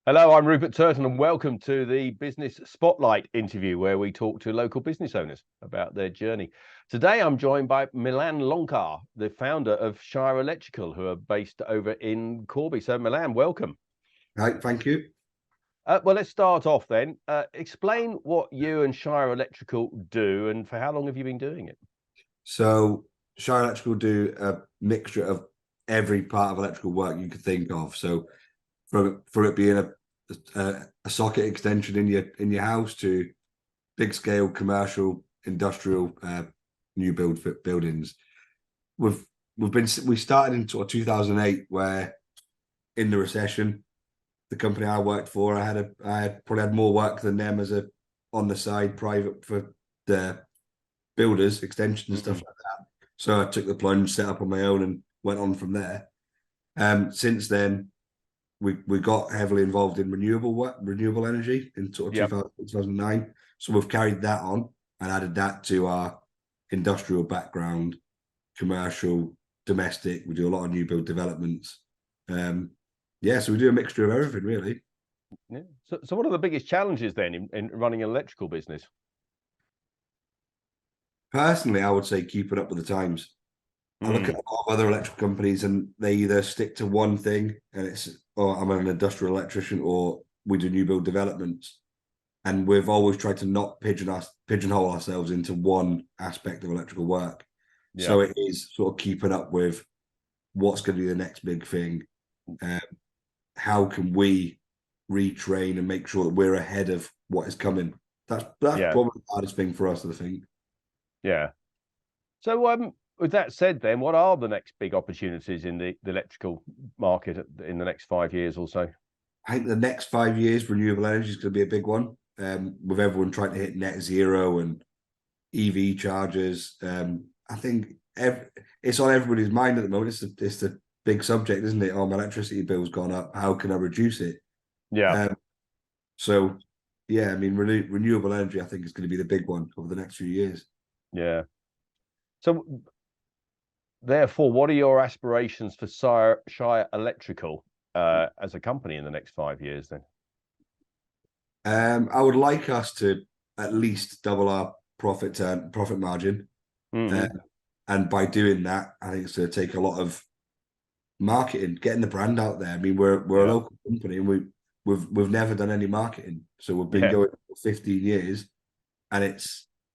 Hello, I'm Rupert Turton and welcome to the Business Spotlight interview where we talk to local business owners about their journey. Today I'm joined by Milan Loncar, the founder of Shire Electrical, who are based over in Corby. So Milan, welcome. Right, thank you. Well, let's start off then. Explain what you and Shire Electrical do and for how long have you been doing it? So Shire Electrical do a mixture of every part of electrical work you could think of. So from it being a socket extension in your house to big scale commercial, industrial new buildings. We started in sort of 2008, where in the recession, the company I worked for, I probably had more work than them as a on the side private for the builders, extensions and stuff like that. So I took the plunge, set up on my own, and went on from there. Since then, we got heavily involved in renewable energy in sort of 2009. So we've carried that on and added that to our industrial background, commercial, domestic. We do a lot of new build developments. So we do a mixture of everything, really. Yeah. So what are the biggest challenges then in running an electrical business? Personally, I would say keeping up with the times. I look at a lot of other electrical companies and they either stick to one thing and I'm an industrial electrician, or we do new build developments. And we've always tried to not pigeonhole ourselves into one aspect of electrical work. Yeah. So it is sort of keeping up with what's going to be the next big thing. How can we retrain and make sure that we're ahead of what is coming? That's probably the hardest thing for us, I think. Yeah. So with that said, then, what are the next big opportunities in the electrical market in the next 5 years or so? I think the next 5 years, renewable energy is going to be a big one. With everyone trying to hit net zero and EV chargers, I think it's on everybody's mind at the moment. It's the big subject, isn't it? Oh, my electricity bill's gone up. How can I reduce it? Yeah. I mean, renewable energy, I think, is going to be the big one over the next few years. Yeah. So, therefore, what are your aspirations for Shire Electrical as a company in the next 5 years then? I would like us to at least double our profit margin. And by doing that, I think it's going to take a lot of marketing, getting the brand out there. I mean, we're a local company and we've never done any marketing. So we've been going for 15 years and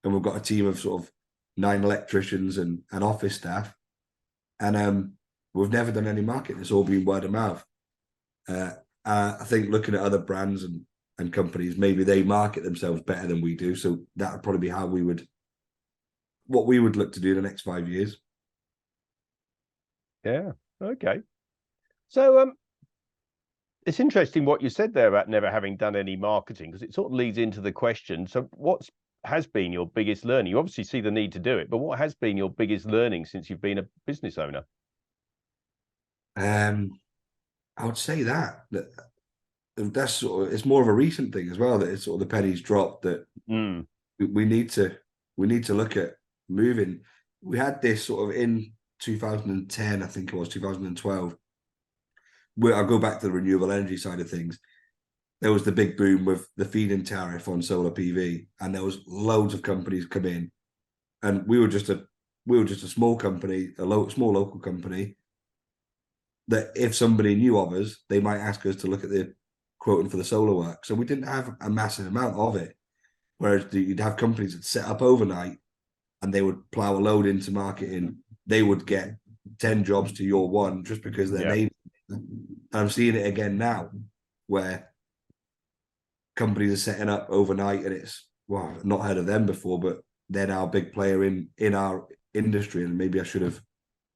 we've got a team of sort of 9 electricians and office staff. And we've never done any marketing. It's all been word of mouth. I think looking at other brands and companies, maybe they market themselves better than we do. So that would probably be what we would look to do in the next 5 years. Yeah. Okay. So it's interesting what you said there about never having done any marketing, because it sort of leads into the question. So what has been your biggest learning? You obviously see the need to do it, but what has been your biggest learning since you've been a business owner? I would say that's sort of, it's more of a recent thing as well, that it's sort of the pennies dropped, that we need to look at moving. We had this sort of in 2010, I think it was 2012, where I go back to the renewable energy side of things. There was the big boom with the feed-in tariff on solar PV, and there was loads of companies come in, and we were just a small company, small local company, that if somebody knew of us, they might ask us to look at the quoting for the solar work. So we didn't have a massive amount of it. Whereas you'd have companies that set up overnight and they would plow a load into marketing. They would get 10 jobs to your one just because they're neighbors. And I'm seeing it again now, where companies are setting up overnight, and I've not heard of them before, but they're now a big player in our industry, and maybe I should have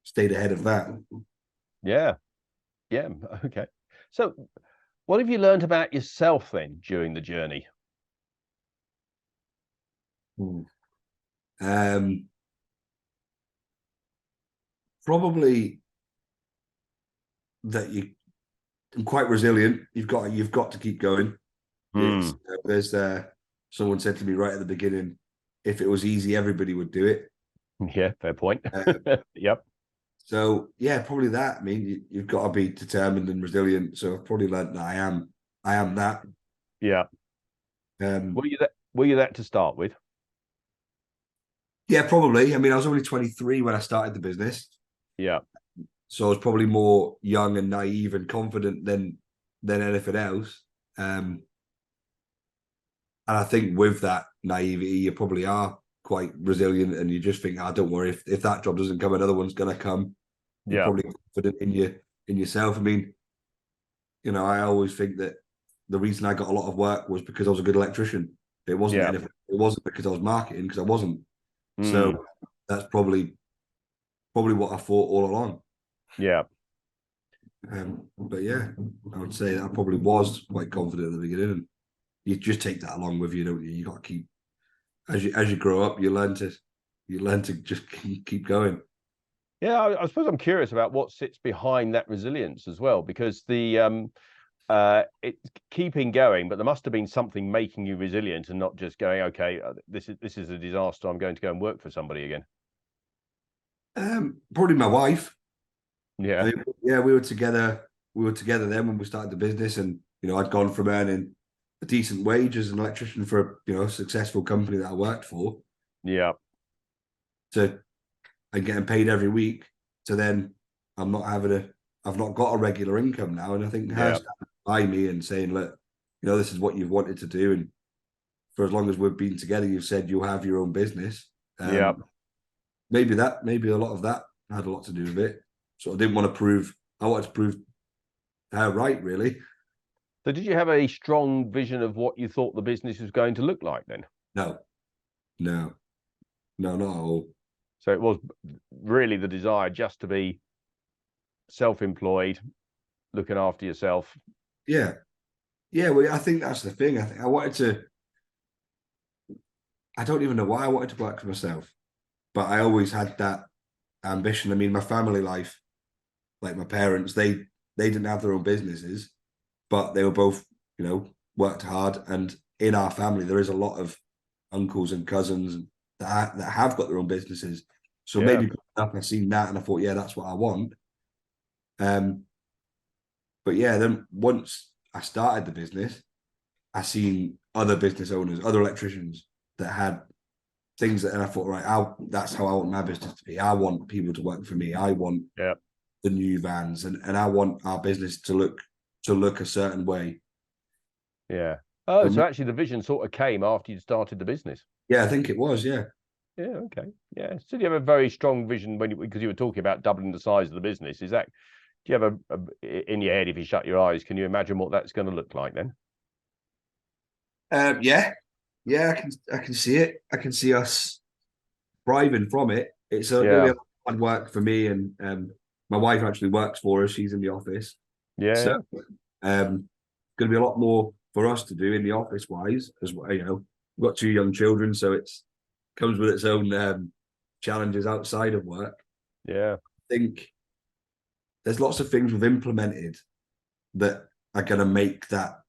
stayed ahead of that. Yeah. Okay. So what have you learned about yourself then during the journey? Probably that I'm quite resilient. You've got to keep going. There's someone said to me right at the beginning, if it was easy, everybody would do it. Yeah, fair point. Yep. So yeah, probably that. I mean, you've got to be determined and resilient. So I've probably learned that I I am that. Yeah. Were you that to start with? Yeah, probably. I mean, I was only 23 when I started the business. Yeah. So I was probably more young and naive and confident than anything else. And I think with that naivety, you probably are quite resilient, and you just think, "Ah, don't worry, if that job doesn't come, another one's going to come." You're Yeah. probably confident in yourself. I mean, I always think that the reason I got a lot of work was because I was a good electrician. It wasn't Yeah. anything. It wasn't because I was marketing, because I wasn't. Mm. So that's probably what I thought all along. Yeah. But yeah, I would say that I probably was quite confident at the beginning, and you just take that along with you, don't you? You got to keep as you grow up, you learn to just keep going. Yeah, I suppose I'm curious about what sits behind that resilience as well, because it's keeping going, but there must have been something making you resilient and not just going, okay, this is a disaster, I'm going to go and work for somebody again. Probably my wife. I Yeah. mean, yeah, we were together. We were together then when we started the business, and I'd gone from earning a decent wage as an electrician for a successful company that I worked for Yeah. to and getting paid every week to then I've not got a regular income now, and I think her Yeah. standing by me and saying, look, this is what you've wanted to do, and for as long as we've been together, you've said you'll have your own business. Yeah. Maybe a lot of that had a lot to do with it. So I wanted to prove her right, really. So did you have a strong vision of what you thought the business was going to look like then? No, no, no, not at all. So it was really the desire just to be self-employed, looking after yourself. Yeah, yeah. Well, I think that's the thing. I think I wanted to. I don't even know why I wanted to work for myself, but I always had that ambition. I mean, my family life, like my parents, they didn't have their own businesses, but they were both, worked hard. And in our family, there is a lot of uncles and cousins that have got their own businesses. So Yeah. maybe up, I seen that and I thought, yeah, that's what I want. But yeah, then once I started the business, I seen other business owners, other electricians that had things that, and I thought, right, that's how I want my business to be. I want people to work for me. I want Yeah. the new vans, and I want our business to look a certain way. Yeah. Oh, so So, actually the vision sort of came after you started the business. yeah, I think it was. Yeah. Yeah, okay. Yeah. So do you have a very strong vision because you were talking about doubling the size of the business? Do you have in your head, if you shut your eyes, can you imagine what that's going to look like then? Yeah, yeah. I can see it. I can see us thriving from it. It's going to be Yeah. a lot of hard work for me, and my wife actually works for us. She's in the office, so Yeah. going to be a lot more for us to do in the office wise as well. We've got two young children, so it's comes with its own challenges outside of work. Yeah. I think there's lots of things we've implemented that are going to make that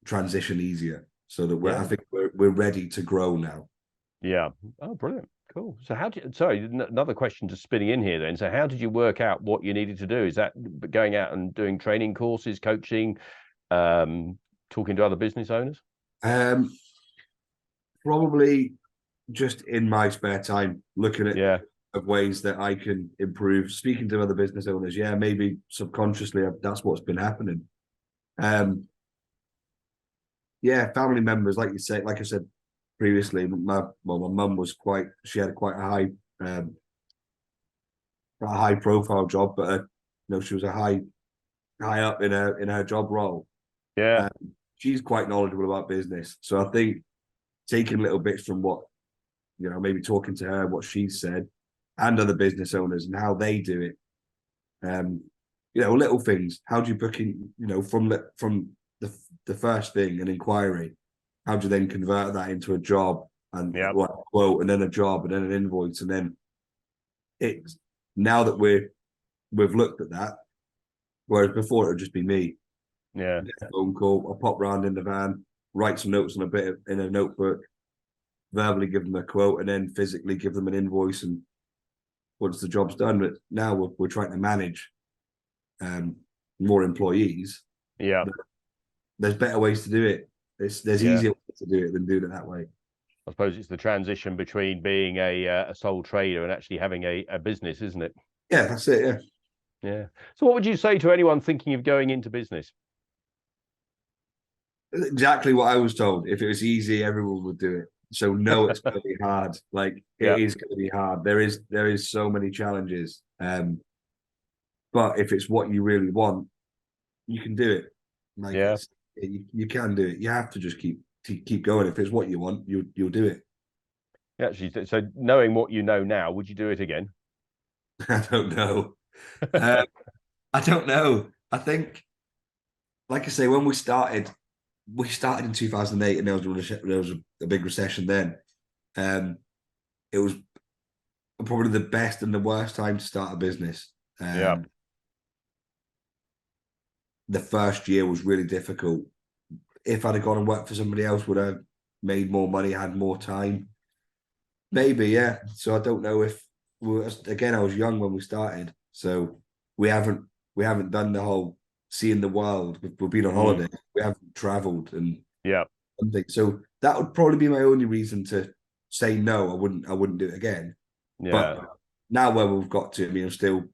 transition easier, so that I Yeah. think we're ready to grow now. Yeah. Oh, brilliant. Cool. So sorry, another question just spinning in here then. So how did you work out what you needed to do? Is that going out and doing training courses, coaching, talking to other business owners? Probably just in my spare time, looking at Yeah. of ways that I can improve, speaking to other business owners. Yeah, maybe subconsciously that's what's been happening. Yeah, family members, like I said previously, my mum was she had quite a high profile job, but she was a high up in her job role. Yeah. She's quite knowledgeable about business, so I think taking little bits from what maybe talking to her, what she said, and other business owners and how they do it. Little things. How do you book in? From the first thing, an inquiry. How do you then convert that into a job and Yeah. a quote, and then a job, and then an invoice, and then it's now that we've looked at that. Whereas before it would just be me. Yeah. Phone call. I'll pop round in the van, write some notes on in a notebook, verbally give them a quote, and then physically give them an invoice. And once the job's done, but now we're trying to manage more employees. Yeah. there's better ways to do it. There's Yeah. easier ways to do it than doing it that way. I suppose it's the transition between being a sole trader and actually having a business, isn't it? Yeah, that's it. Yeah. Yeah. So what would you say to anyone thinking of going into business? Exactly what I was told. If it was easy, everyone would do it. So no, it's going to be hard. Like Yeah. it is going to be hard. There is so many challenges. But if it's what you really want, you can do it. Like Yeah. you can do it. You have to just keep going. If it's what you want, you'll do it. Actually, so knowing what you know now, would you do it again? I don't know. I don't know. I think, like I say, when we started in 2008, and there was a big recession then. It was probably the best and the worst time to start a business. Yeah. The first year was really difficult. If I'd have gone and worked for somebody else, would I have made more money, had more time? Maybe, yeah. So I don't know if again, I was young when we started, so we haven't done the whole seeing the world. We've been on holiday, we haven't travelled and Yeah. something. So that would probably be my only reason to say no. I wouldn't do it again. Yeah. But now where we've got to, I mean, I'm still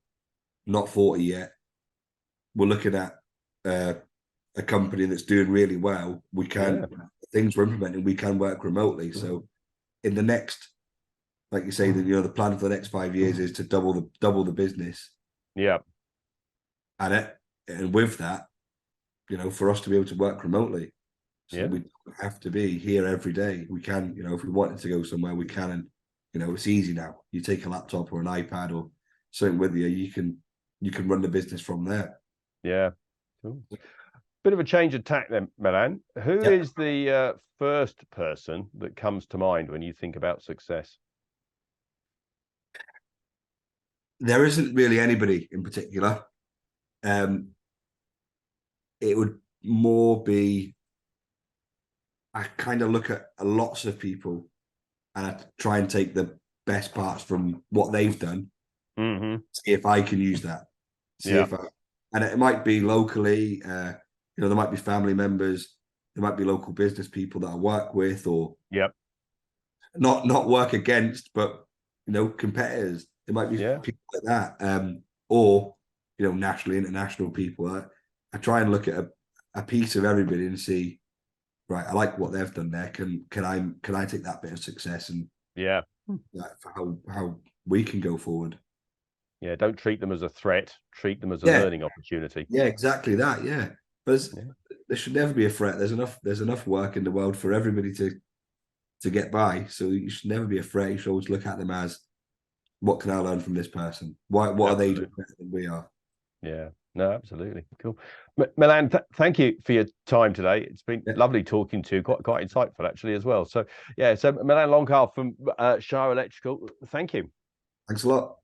not 40 yet. We're looking at a company that's doing really well. We can things we're implementing. We can work remotely. So in the next, like you say, the plan for the next 5 years is to double the business. Yeah. And with that, for us to be able to work remotely, so we don't have to be here every day. We can, if we wanted to go somewhere, we can, and it's easy now. You take a laptop or an iPad or something with you, you can run the business from there. Yeah. Cool. Bit of a change of tack then, Milan. Who is the first person that comes to mind when you think about success? There isn't really anybody in particular. It would more be, I kind of look at lots of people and I try and take the best parts from what they've done, see if I can use that. And it might be locally, there might be family members, there might be local business people that I work with, or not work against, but competitors. It might be people like that, or nationally, international people. I try and look at a piece of everybody and see, right, I like what they've done there. Can I take that bit of success and for how we can go forward? Yeah, don't treat them as a threat. Treat them as a learning opportunity. Yeah, exactly that. Yeah, but there should never be a threat. There's enough work in the world for everybody to get by. So you should never be a threat. You should always look at them as, what can I learn from this person? What are they doing better than we are? Yeah, no, absolutely. Cool. Milan, thank you for your time today. It's been lovely talking to you, quite insightful actually as well. So Milan Loncar from Shire Electrical, thank you. Thanks a lot.